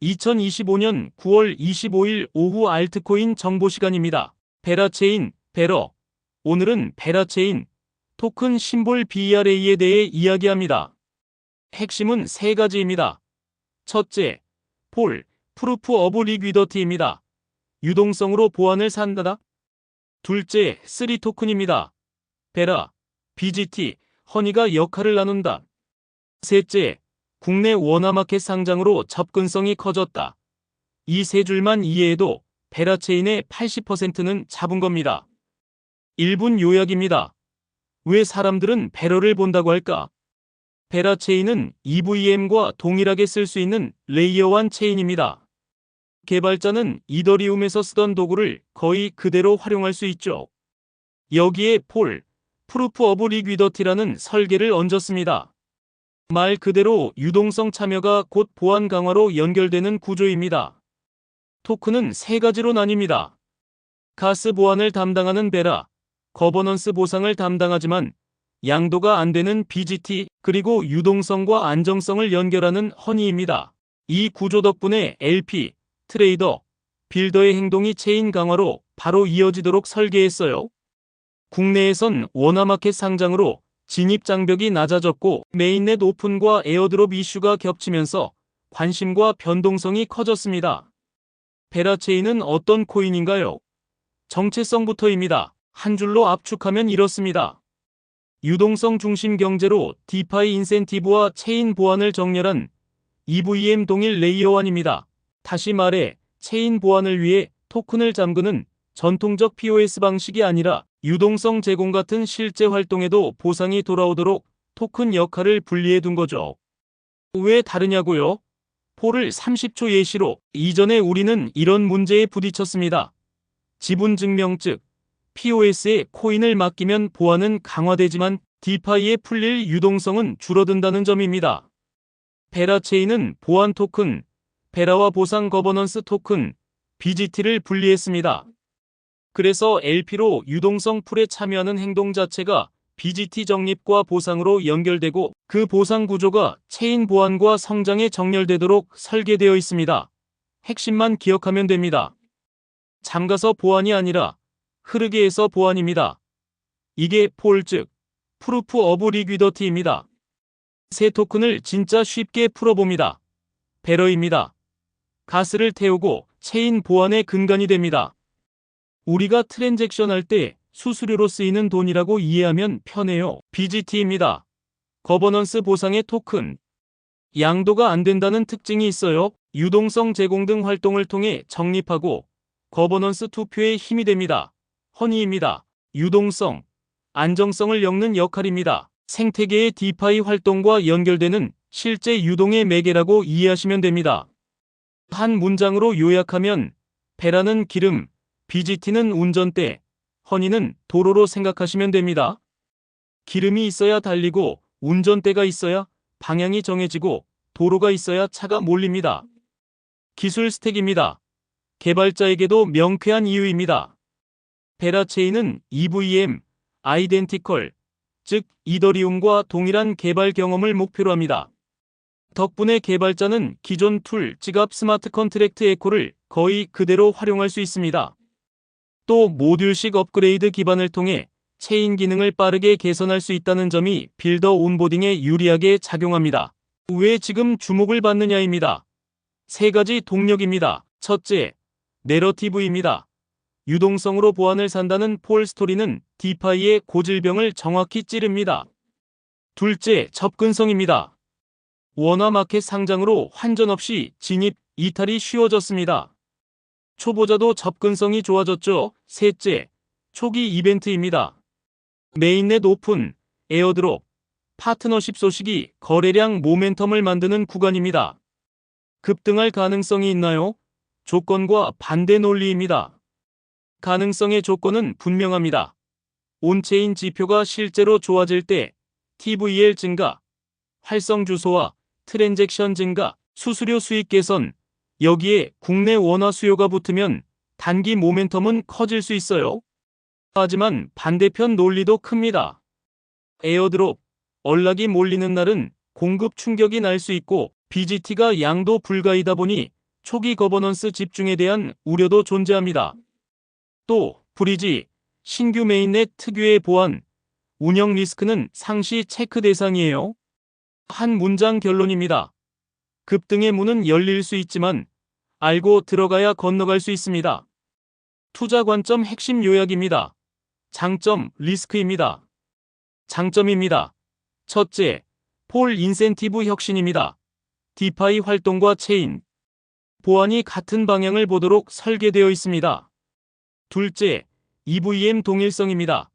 2025년 9월 25일 오후 알트코인 정보 시간입니다. 베라체인, 베러. 오늘은 베라체인, 토큰 심볼 BRA에 대해 이야기합니다. 핵심은 세 가지입니다. 첫째, 폴, 프루프 오브 리퀴디티입니다. 유동성으로 보안을 산다. 둘째, 3 토큰입니다. 베라, BGT, 허니가 역할을 나눈다. 셋째, 국내 원화마켓 상장으로 접근성이 커졌다. 이 세 줄만 이해해도 베라체인의 80%는 잡은 겁니다. 1분 요약입니다. 왜 사람들은 베러를 본다고 할까? 베라체인은 EVM과 동일하게 쓸 수 있는 레이어 1 체인입니다. 개발자는 이더리움에서 쓰던 도구를 거의 그대로 활용할 수 있죠. 여기에 폴, 프루프 오브 리퀴디티라는 설계를 얹었습니다. 말 그대로 유동성 참여가 곧 보안 강화로 연결되는 구조입니다. 토큰은 세 가지로 나뉩니다. 가스 보안을 담당하는 베라, 거버넌스 보상을 담당하지만 양도가 안 되는 BGT, 그리고 유동성과 안정성을 연결하는 허니입니다. 이 구조 덕분에 LP, 트레이더, 빌더의 행동이 체인 강화로 바로 이어지도록 설계했어요. 국내에선 원화마켓 상장으로 진입 장벽이 낮아졌고 메인넷 오픈과 에어드롭 이슈가 겹치면서 관심과 변동성이 커졌습니다. 베라체인은 어떤 코인인가요? 정체성부터입니다. 한 줄로 압축하면 이렇습니다. 유동성 중심 경제로 디파이 인센티브와 체인 보안을 정렬한 EVM 동일 레이어 1입니다. 다시 말해 체인 보안을 위해 토큰을 잠그는 전통적 POS 방식이 아니라 유동성 제공 같은 실제 활동에도 보상이 돌아오도록 토큰 역할을 분리해 둔 거죠. 왜 다르냐고요? 폴을 30초 예시로, 이전에 우리는 이런 문제에 부딪혔습니다. 지분증명즉, POS에 코인을 맡기면 보안은 강화되지만 디파이에 풀릴 유동성은 줄어든다는 점입니다. 베라체인은 보안 토큰, 베라와 보상 거버넌스 토큰, BGT를 분리했습니다. 그래서 LP로 유동성 풀에 참여하는 행동 자체가 BGT 적립과 보상으로 연결되고 그 보상 구조가 체인 보안과 성장에 정렬되도록 설계되어 있습니다. 핵심만 기억하면 됩니다. 잠가서 보안이 아니라 흐르게 해서 보안입니다. 이게 폴 즉 프루프 오브 리퀴디티입니다. 새 토큰을 진짜 쉽게 풀어봅니다. 베러입니다. 가스를 태우고 체인 보안의 근간이 됩니다. 우리가 트랜잭션 할 때 수수료로 쓰이는 돈이라고 이해하면 편해요. BGT입니다. 거버넌스 보상의 토큰. 양도가 안 된다는 특징이 있어요. 유동성 제공 등 활동을 통해 적립하고 거버넌스 투표에 힘이 됩니다. 허니입니다. 유동성, 안정성을 엮는 역할입니다. 생태계의 디파이 활동과 연결되는 실제 유동의 매개라고 이해하시면 됩니다. 한 문장으로 요약하면 베라는 기름, BGT는 운전대, 허니는 도로로 생각하시면 됩니다. 기름이 있어야 달리고 운전대가 있어야 방향이 정해지고 도로가 있어야 차가 몰립니다. 기술 스택입니다. 개발자에게도 명쾌한 이유입니다. 베라체인은 EVM, 아이덴티컬, 즉 이더리움과 동일한 개발 경험을 목표로 합니다. 덕분에 개발자는 기존 툴, 지갑 스마트 컨트랙트 에코를 거의 그대로 활용할 수 있습니다. 또 모듈식 업그레이드 기반을 통해 체인 기능을 빠르게 개선할 수 있다는 점이 빌더 온보딩에 유리하게 작용합니다. 왜 지금 주목을 받느냐입니다. 세 가지 동력입니다. 첫째, 내러티브입니다. 유동성으로 보안을 산다는 폴 스토리는 디파이의 고질병을 정확히 찌릅니다. 둘째, 접근성입니다. 원화 마켓 상장으로 환전 없이 진입, 이탈이 쉬워졌습니다. 초보자도 접근성이 좋아졌죠. 셋째, 초기 이벤트입니다. 메인넷 오픈, 에어드롭, 파트너십 소식이 거래량 모멘텀을 만드는 구간입니다. 급등할 가능성이 있나요? 조건과 반대 논리입니다. 가능성의 조건은 분명합니다. 온체인 지표가 실제로 좋아질 때 TVL 증가, 활성 주소와 트랜잭션 증가, 수수료 수익 개선, 여기에 국내 원화 수요가 붙으면 단기 모멘텀은 커질 수 있어요. 하지만 반대편 논리도 큽니다. 에어드롭, 언락이 몰리는 날은 공급 충격이 날 수 있고 BGT가 양도 불가이다 보니 초기 거버넌스 집중에 대한 우려도 존재합니다. 또 브리지, 신규 메인넷 특유의 보안, 운영 리스크는 상시 체크 대상이에요. 한 문장 결론입니다. 급등의 문은 열릴 수 있지만 알고 들어가야 건너갈 수 있습니다. 투자 관점 핵심 요약입니다. 장점, 리스크입니다. 장점입니다. 첫째, 폴 인센티브 혁신입니다. 디파이 활동과 체인, 보안이 같은 방향을 보도록 설계되어 있습니다. 둘째, EVM 동일성입니다.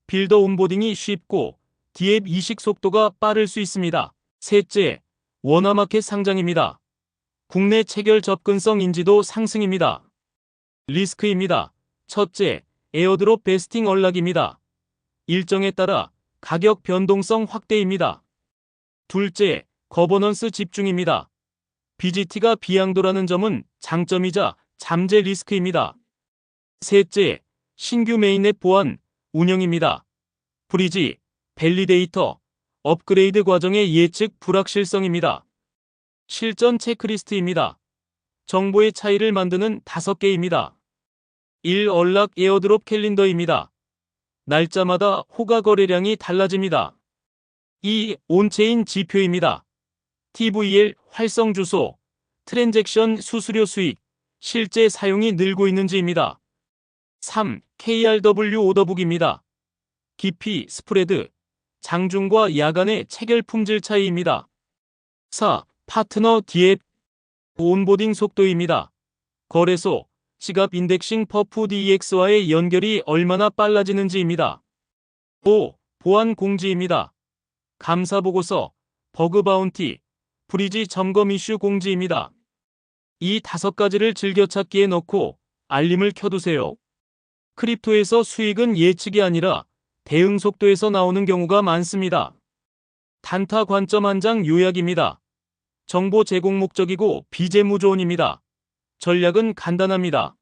빌더 온보딩이 쉽고 디앱 이식 속도가 빠를 수 있습니다. 셋째, 원화마켓 상장입니다. 국내 체결 접근성 인지도 상승입니다. 리스크입니다. 첫째, 에어드롭 베스팅 언락입니다. 일정에 따라 가격 변동성 확대입니다. 둘째, 거버넌스 집중입니다. BGT가 비양도라는 점은 장점이자 잠재 리스크입니다. 셋째, 신규 메인넷 보안, 운영입니다. 브리지, 밸리데이터, 업그레이드 과정의 예측 불확실성입니다. 실전 체크리스트입니다. 정보의 차이를 만드는 5개입니다. 1. 언락 에어드롭 캘린더입니다. 날짜마다 호가 거래량이 달라집니다. 2. 온체인 지표입니다. TVL 활성 주소, 트랜잭션 수수료 수익, 실제 사용이 늘고 있는지입니다. 3. KRW 오더북입니다. 깊이, 스프레드, 장중과 야간의 체결 품질 차이입니다. 4. 파트너 디앱, 온보딩 속도입니다. 거래소, 지갑 인덱싱 퍼프 DEX와의 연결이 얼마나 빨라지는지입니다. 5. 보안 공지입니다. 감사 보고서, 버그 바운티, 브리지 점검 이슈 공지입니다. 이 5가지를 즐겨찾기에 넣고 알림을 켜두세요. 크립토에서 수익은 예측이 아니라 대응 속도에서 나오는 경우가 많습니다. 단타 관점 한 장 요약입니다. 정보 제공 목적이고 비재무조언입니다. 전략은 간단합니다.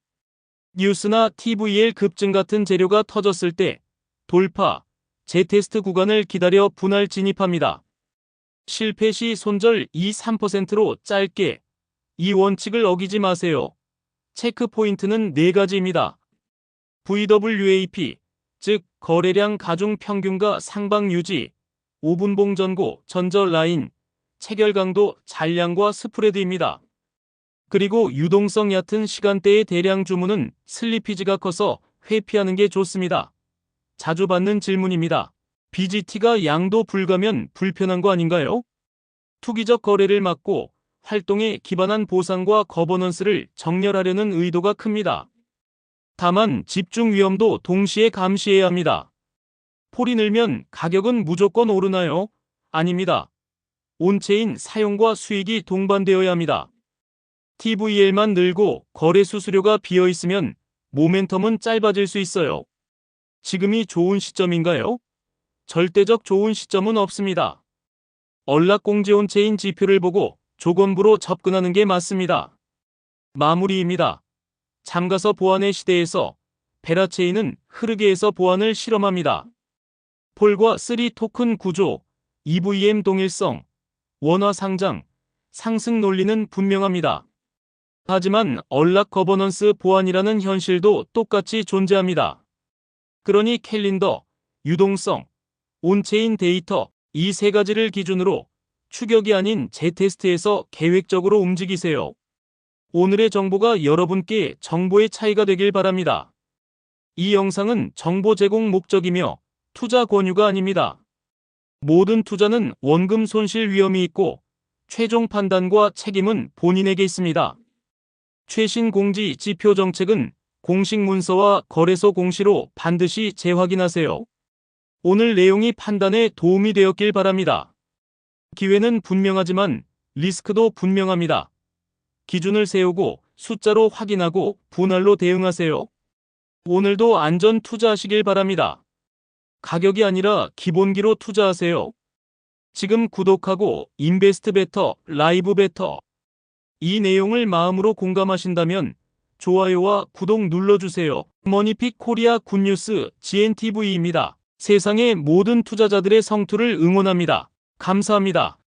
뉴스나 TVL 급증 같은 재료가 터졌을 때 돌파, 재테스트 구간을 기다려 분할 진입합니다. 실패 시 손절 2~3%로 짧게. 이 원칙을 어기지 마세요. 체크 포인트는 4가지입니다. VWAP, 즉 거래량 가중 평균과 상방 유지, 5분봉 전고, 전저 라인, 체결 강도, 잔량과 스프레드입니다. 그리고 유동성 얕은 시간대의 대량 주문은 슬리피지가 커서 회피하는 게 좋습니다. 자주 받는 질문입니다. BGT가 양도 불가면 불편한 거 아닌가요? 투기적 거래를 막고 활동에 기반한 보상과 거버넌스를 정렬하려는 의도가 큽니다. 다만 집중 위험도 동시에 감시해야 합니다. 폴이 늘면 가격은 무조건 오르나요? 아닙니다. 온체인 사용과 수익이 동반되어야 합니다. TVL만 늘고 거래 수수료가 비어있으면 모멘텀은 짧아질 수 있어요. 지금이 좋은 시점인가요? 절대적 좋은 시점은 없습니다. 언락공지 온체인 지표를 보고 조건부로 접근하는 게 맞습니다. 마무리입니다. 잠가서 보안의 시대에서 베라체인은 흐르게에서 보안을 실험합니다. 폴과 3 토큰 구조, EVM 동일성, 원화 상장, 상승 논리는 분명합니다. 하지만 언락 거버넌스 보안이라는 현실도 똑같이 존재합니다. 그러니 캘린더, 유동성, 온체인 데이터, 이 3가지를 기준으로 추격이 아닌 재테스트에서 계획적으로 움직이세요. 오늘의 정보가 여러분께 정보의 차이가 되길 바랍니다. 이 영상은 정보 제공 목적이며 투자 권유가 아닙니다. 모든 투자는 원금 손실 위험이 있고 최종 판단과 책임은 본인에게 있습니다. 최신 공지 지표 정책은 공식 문서와 거래소 공시로 반드시 재확인하세요. 오늘 내용이 판단에 도움이 되었길 바랍니다. 기회는 분명하지만 리스크도 분명합니다. 기준을 세우고 숫자로 확인하고 분할로 대응하세요. 오늘도 안전 투자하시길 바랍니다. 가격이 아니라 기본기로 투자하세요. 지금 구독하고 인베스트 베터, 라이브 베터. 이 내용을 마음으로 공감하신다면 좋아요와 구독 눌러주세요. 머니픽 코리아 굿뉴스 GNTV입니다. 세상의 모든 투자자들의 성투를 응원합니다. 감사합니다.